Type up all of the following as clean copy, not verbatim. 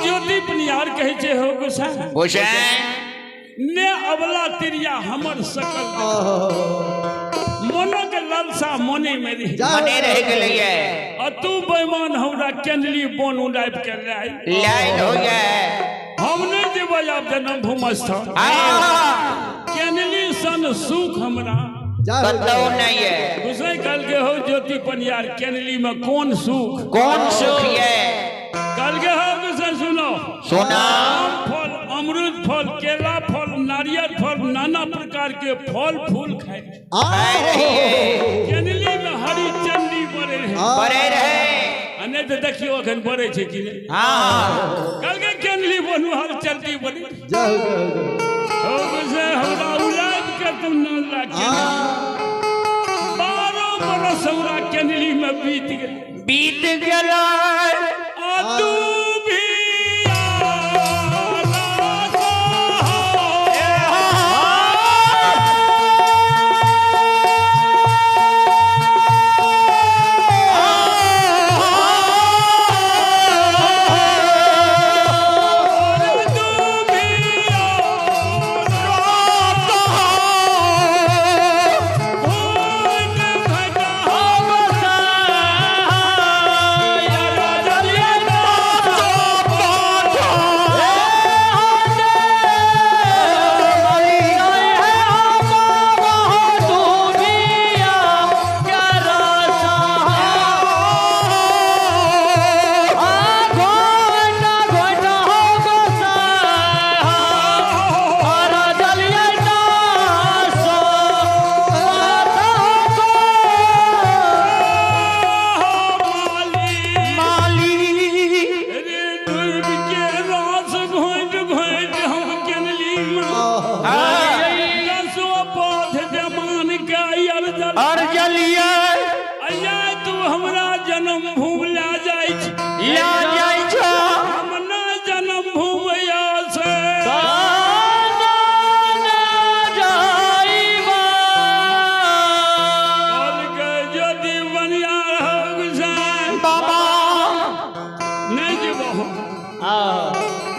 ज्योति पनियार कहे छे हो गोसाई गोसाई ने अबला तिरिया हमर सकल मनो के लालसा मने में रही मने रह गेलिए अतु बेईमान हमरा केंदली बोन उड़ाइब के लाइन हो गए हमने जेबै आब जन्म भूमस्थल केंदली सन सुख हमरा बताओ नहीं है गोसाई कल के हो ज्योति पनियार केंदली में कौन सुख है कल के हो गोसाई सुनो सोना फल अमरूद फल केला फल नारियल फल नाना प्रकार के फल फूल खाए केंदली में हरी चंडी बड़े रहे अने तो देखियो अखन बड़े छे कि नहीं हां कल के केंदली बनू हर चलती बड़ी हो से हमरा उलाद के तुम न लागे 12 बरस हमरा केंदली में बीत गेला आ तू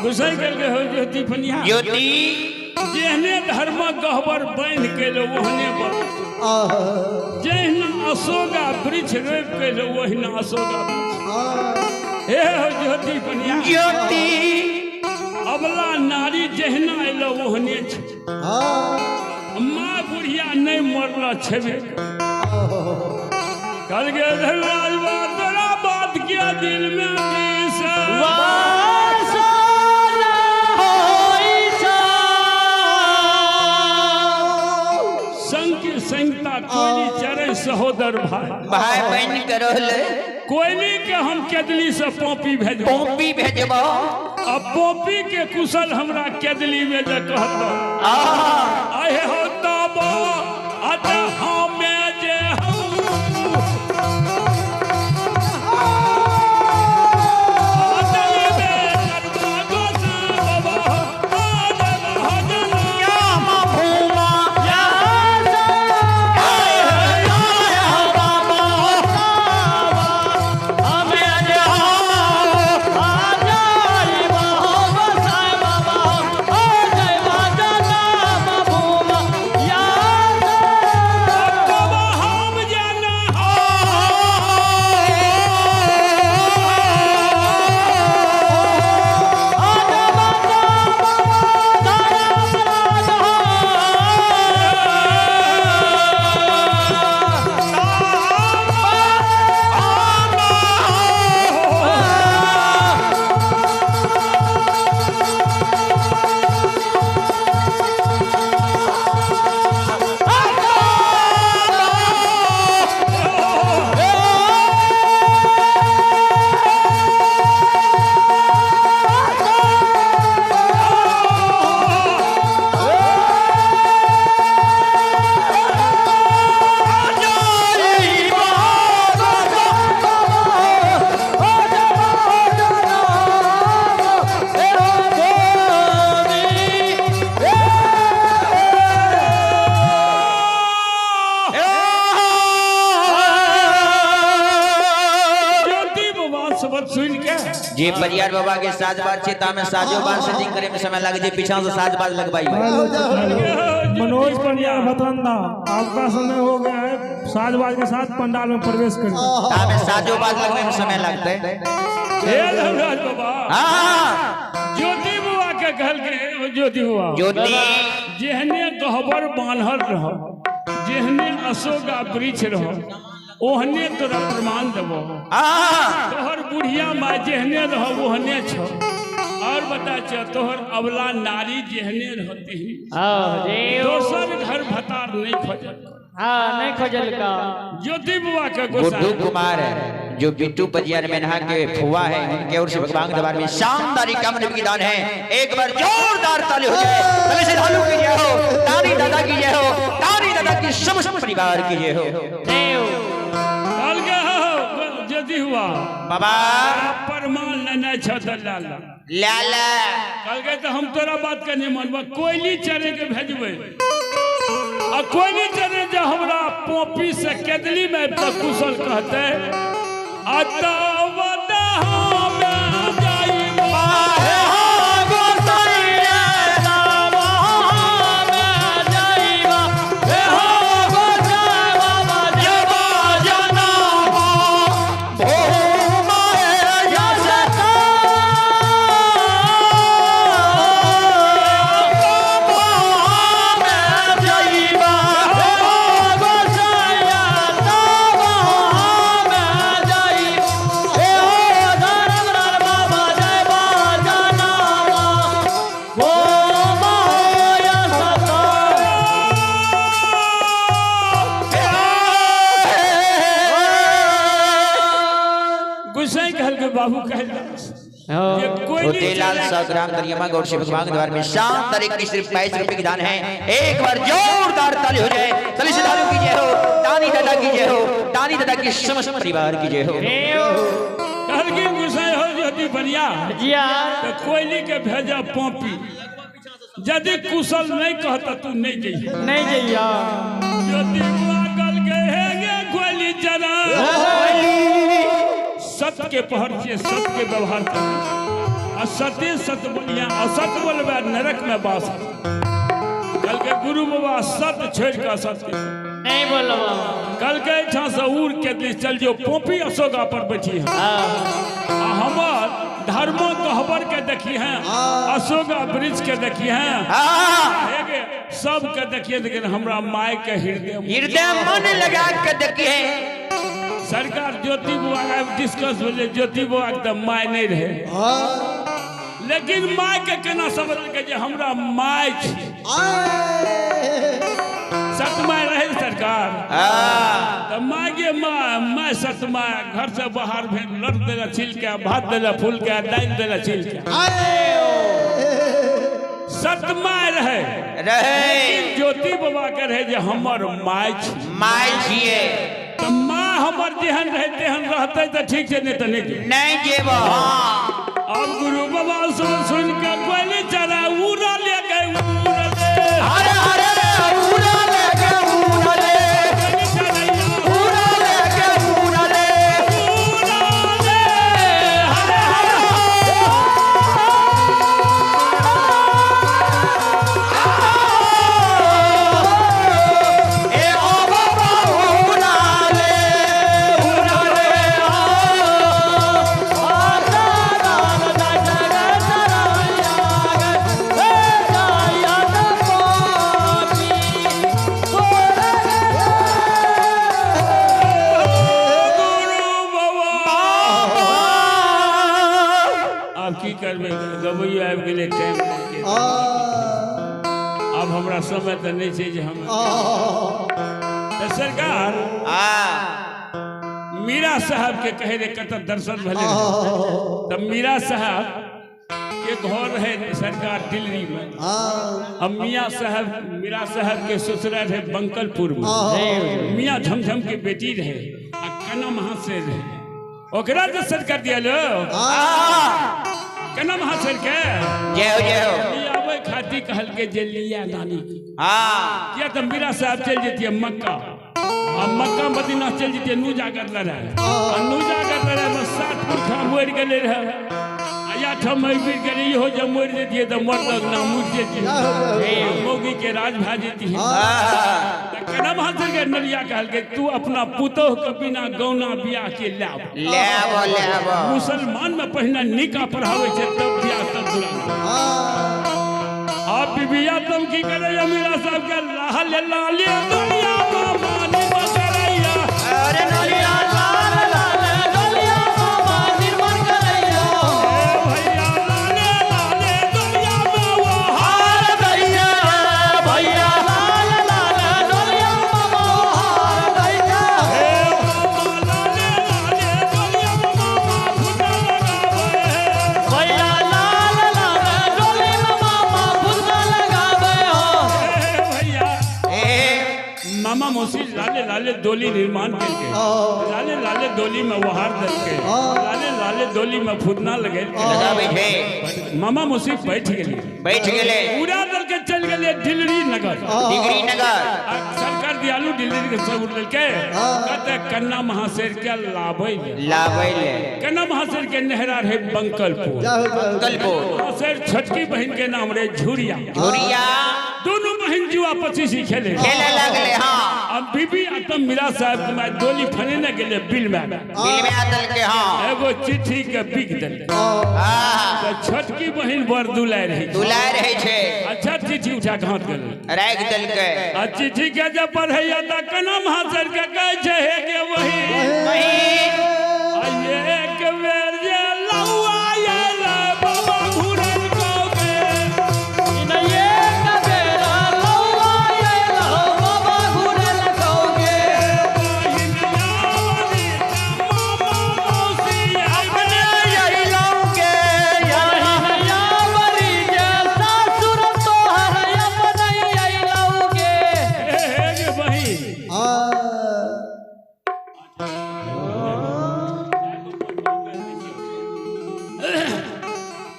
गुसाई करके हो ज्योति पनिया ज्योति जेहने धर्म गहबर बन के लो ओहने बन जेहन अशोका वृक्ष रोप के लो ओहने अशोका हे हो ज्योति पनिया ज्योति अबला नारी जेहना एलो ओहने छ मां बुढ़िया नहीं मरला छबे कल के धर्मराज बात तोरा बात के दिल में कोयली चरे सहोदर भाई बहन करो कोयली के हम केदली से पोपी भेजबो अब पोपी के कुशल हमरा केदली में जे कहत आए हो तब अत हमें जे जे परियार बाबा के साजबाज छे ता में साजोबाज सेटिंग करे में समय लगे जे पीछा से साजबाज लगवाई मनोज पंडिया भतरंदा आपका समय हो गया है साजबाज के साथ पंडाल में प्रवेश करें ता में साजोबाज लगने में समय लगते हे लवराज बाबा हां ज्योति बुआ के कहल के ज्योति बुआ ज्योति जेहने गहबर बांधल रह जेहने अशोका वृक्ष रह ओहने तोरा प्रमाण देबो तोहर बुढ़िया माँ जेहने रह ओहने छो और बता छ तोहर अबला नारी जेहने रहते हैं दोसर घर भतार नहीं खोजल नहीं खोजल का ज्योति बुआ के गुड्डू कुमार है जो बिट्टू परियार में नहा के फुआ है उनके ओर से भगवान के दरबार में शानदार कामन विदान है एक बार जोरदार ताली हो जाए पहले से ढालू की जय हो तानी दादा की जय हो तानी दादा की समस्त परिवार की जय हो कल के हो ज्योति हुआ बाबा प्रमाण लेना छत लाला लाला कल के तो हम तोरा बात के नहीं मानबा कोयली चरे के भेजबे आ कोयली चरे जो हमरा पोपी से केदली में कुशल कहते आता वदा में जाई माहे बाबू लाल 100 ग्राम दरियामा गौर से भगवान के द्वार में शानदार की सिर्फ 22 रुपए की दान है एक बार जोरदार ताली हो जाए ताली से दारू की जय हो तानी दादा की जय हो तानी दादा की समस्त परिवार की जय हो कल की गुस्सा हो ज्योति बनिया तो कोयली के भेजा पोपी यदि कुशल नहीं कहता तू नहीं जइया ज्योति बुआ कल के है कोयली जरा सत्य के पहर से सत्य के व्यवहार कर असत्य सत्य बोलिया असत्य बोलबे नरक में वास कल के गुरु बाबा सत्य छोड़ के असत्य नहीं बोलो कल के इच्छा से उड़ के दिस चल जो पोपी अशोका पर बैठी है हमार धर्मो कहबर के देखी है अशोका वृक्ष के देखी है सब के देखिए लेकिन हमरा माय के हृदय मन लगा के देखिए सरकार ज्योति बुआ का डिस्कस हो ज्योति बुआ एकदम माय नहीं रहे लेकिन माय के केना समझ के जे हमरा माय सतमाय रहे सरकार तो माय के माय सतमाय घर से बाहर भेज लड़ देला छिल के भात देला फूल के दाल देला छिल के सतमाय रहे ज्योति बाबा के रहे जे हमर माय छिए तो माँ हमर जेहन रहे तेहन रहते तो ठीक है नहीं तो नहीं जेबो अब गुरु बाबा सुन के कोयली चला उड़ा ले गए हरे हरे उड़ा ले गए उड़ा ले उड़ा ले गए उड़ा ले हरे अब हमरा समय तो नहीं छै जे हम तो सरकार मीरा साहब के कहे रे कत दर्शन भले तब मीरा साहब के घर है सरकार दिल्ली में अब मियाँ साहब मीरा साहब के ससुराल है बंकलपुर में मियाँ झमझम के बेटी रहे कना महाशय रहे ओकरा तो सरकार दिया लो कना महाशय के जय हो आवे खाती कहल के जलिया नानी क्या तो मीरा साहब चल जेतिए मक्का और मक्का मदीना चल जेतिए नूजा कर लड़ा नूजा कर लड़ा में 60 पुरखा मर गेले रहे ठमई गिर गई हो जब मर जेतिए तो मरलक ना मुझ जेतिए मोगी के राज भा जेती है कना हाथ के नलिया कहल के तू अपना पुतोह के बिना गौना बियाह के लाब मुसलमान में पहिना निकाह पढ़ावे छे तब बियाह तब दुल्हन आप बिया तुम की करे अमीरा साहब के लाल लाल दुनिया मामा ने बकरैया अरे नलिया लाल लाल दुनिया मामा निर्मल करैया भैया लाल लाल दुनिया मामा हार दैया भैया लाल लाल दुनिया मामा हार दैया हे मामा लाल लाल दुनिया मामा फुटा लगावे भैया लाल लाल डोली में मामा फुलका लगावे हो भैया ए मामा मौसी लाले लाले डोली निर्माण करके लाले लाले डोली में वहार दल के लाले लाले डोली में फुदना लगे लगा बैठे मामा मौसी बैठ गेली बैठ गेले पूरा दल के चल गेले दिल्ली नगर डिग्री नगर सरकार दियालु दिल्ली के सब उड़ के कहते कन्ना महाशेर के लाभै लाबैले कन्ना महाशेर के नहरा रहे बंकलपुर कलपुर महाशेर छोटकी बहन के नाम रहे झुरिया झुरिया दोनों बहन जुआ 25 खेले खेले लगले हां अब बीबी आतम मीरा साहब के मैं डोली फने न गेले बिल में आदल के हां एगो चिट्ठी के बिक दल हां तो छोटकी बहन बर दुलाय रही दुलाय रहे छे अच्छा चिट्ठी उठा के हाथ गेल राख दल के आ चिट्ठी के जब पढ़ैया त कना महाशेर के कहै छे हे के वही बहिन आये एक बेर जे लौआ आयल बाबा घुरल कोगे इनये कबेरा लौआ ये लो बाबा घुरे लगोगे बहिनियावरी मामा मौसी अपने यही लौके बहिनिया बरी जे सासुर तोहर अपने आई लौगे हे गे बहिन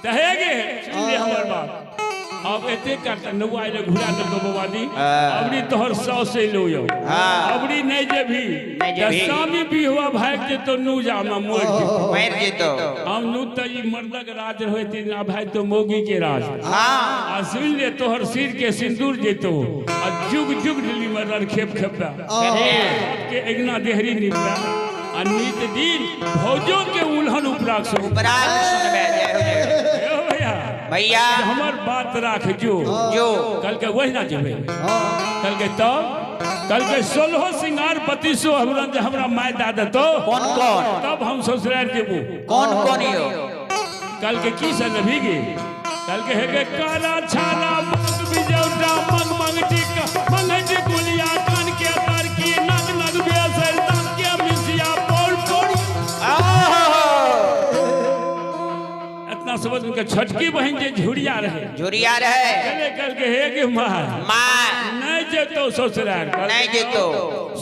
कहेगे सुन ले हमर बात अब एते करता नौआ ले घुरा दे तो बाबाजी अबरी तोहर 100 से लो यो अबरी नहीं जेभी नहीं जेभी। स्वामी भी हुआ भाग जे तो नु जा में मोर के मर जेतो हम नु त ई मर्दक राज होते ना भाई तो मोगी के राज हां आ सुन ले तोहर सिर के सिंदूर जेतो आ जुग जुग दिल्ली में रर खेप खेपा के एगना देहरी निपा आ नित दिन भौजो के उल्हन उपराग से उपराग सुनबे जय हो जय ए भैया भैया हमर बात राख जो जो कल के वही ना जेबे कल के तो कल के 16 सिंगार 3200 हमरा माय दादा तो कौन कौन तब हम ससुराल जेबू कौन कौन यो कल के की सन भीगे कल के हेगे काला छाला मंग बिजौटा मंग मंग टिका मंग गुलिया कान के तार की नग नग बेसर दान के मिसिया पोल पोल इतना समझ उनका छोटकी बहन जे झुरिया रहे झुरिया रहे चले कल के हेगे मां मां नहीं जेतो ससुराल नहीं जेतो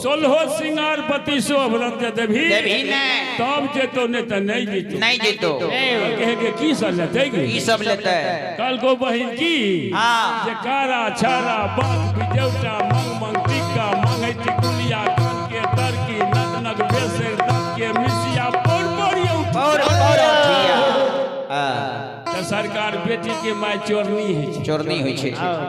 16 सिंगार 3200 व्रत देभी देभी ने तब जेतो नहीं तो नहीं जेतो नहीं जेतो कहेगे की सब लेते ई सब लेते कल को बहन की हां जे कारा छारा बात बिजौटा मंग मंग टिक्का मंगै टिकुलिया कान के तर की नग नग बेसर दांत के मिसिया पोर पोरियो और उठिया त सरकार बेटी के माय चोरनी है चोरनी होई छे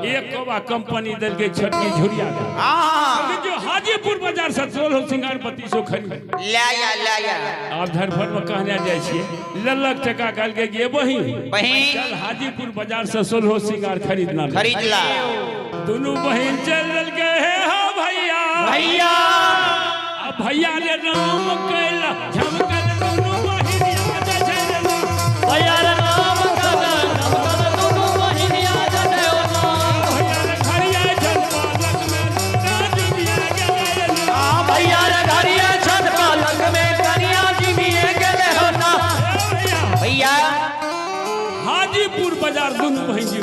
एक कबा कंपनी दल के छोटकी झुरिया के हां जो हाजीपुर बाजार से 16 सिंगार 3200 खरीद लाया आप धरफट में कहने जाय छियै लल्लक टका काल के गे बहिन बहिन चल हाजीपुर बाजार से 16 सिंगार खरीदना खरीद ला दोनों बहन चल गए हे हो भैया भैया अब भैया ने राम कैला झमकल दोनों बहन याद छै ना भैया रे नाम कदा दोनों बहिनिया जने हो ना भैया ने खरिया झलपालक में राज दिया गेले ना भैया रे घरिया छत पालक में कनिया जी भी गेले हो ना भैया भैया हाजीपुर बाजार दोनों बहन जी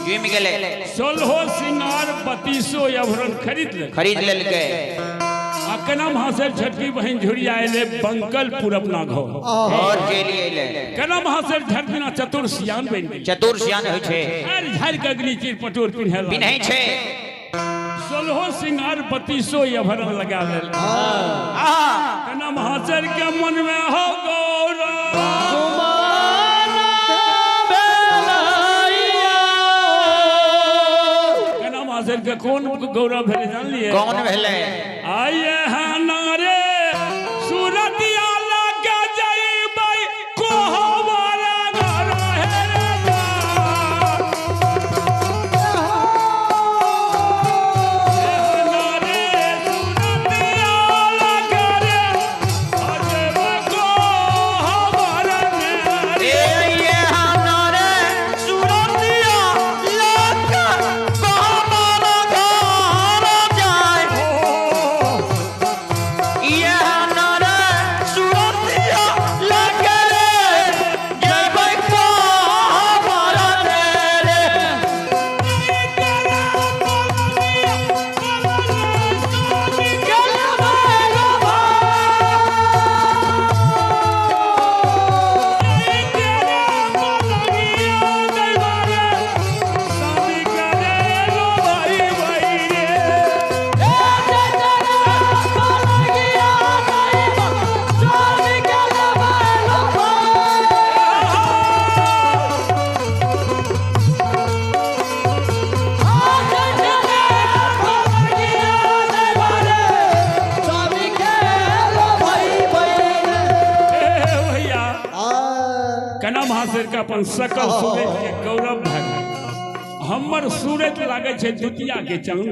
जिम गेले 16 सिंगार 3200 अभरण खरीद ले लेलके कनम हासिल छटकी बहन झुरिया आए बंकलपुर अपना घर और के लिए ले कनम हासिल झटकिना चतुर्सियान बन गई चतुर्सियान होइ छे हर झाड़ कगली चीर पटोर पिन्हल पिन्है छे 16 सिंगार 3200 अभरण लगा लेल आहा कनम हासिल के मन में हो गौरव कौन गौरव भेले जान लिए कौन भेले आये हनारे सूरतिया लगे जइबै कोहवारा घर है रे हनारे सूरतिया लगे रे अजबै कोहवारा ए ये हमारे सुरतिया लगा कोहवारा घर जाए ये हमारे सुरतिया लगे जइबै कोहवारा रे भैया कना महाशर का अपन सकल सूरज के गौरव भए हमर सूरज लागे छै द्वितीया के चांद